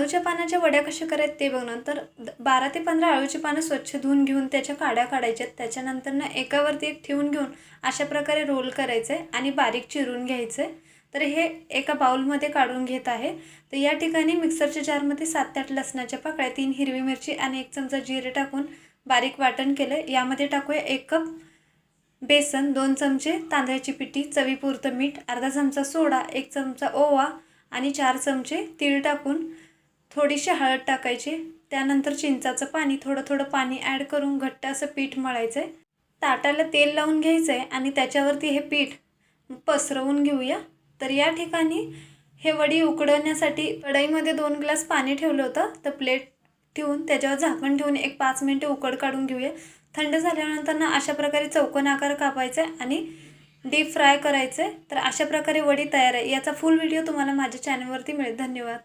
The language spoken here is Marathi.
अळूच्या पानाच्या वड्या कशा करायच्या ते बघणार. तर 12 ते 15 अळूची पानं स्वच्छ धुवून घेऊन त्याच्या काड्या काढायच्या. त्याच्यानंतर ना एकावरती एक ठेवून घेऊन अशा प्रकारे रोल करायचे आणि बारीक चिरून घ्यायचे. तर हे एका बाउलमध्ये काढून घेत आहे. तर या ठिकाणी मिक्सरच्या जारमध्ये 7 ते 8 लसणाच्या पाकळ्या, 3 हिरवी मिरची आणि 1 चमचा जिरे टाकून बारीक वाटण केलं. यामध्ये टाकूया 1 कप बेसन, 2 चमचे तांदळाची पिठी, चवीपुरतं मीठ, अर्धा चमचा सोडा, 1 चमचा ओवा आणि 4 चमचे तीळ टाकून थोडीशी हळद टाकायची. त्यानंतर चिंचाचं पाणी, थोडं पाणी ॲड करून घट्ट असं पीठ मळायचं आहे. ताटाला तेल लावून घ्यायचं आहे आणि त्याच्यावरती हे पीठ पसरवून घेऊया. तर या ठिकाणी हे वडी उकडवण्यासाठी कढईमध्ये 2 ग्लास पाणी ठेवलं होतं. तर प्लेट ठेवून त्याच्यावर झाकण ठेवून 5 मिनिटे उकड काढून घेऊया. थंड झाल्यानंतर ना अशा प्रकारे चौकोन आकार कापायचा आणि डीप फ्राय करायचे. तर अशा प्रकारे वडी तयार आहे. याचा फुल व्हिडिओ तुम्हाला माझ्या चॅनलवरती मिळेल. धन्यवाद.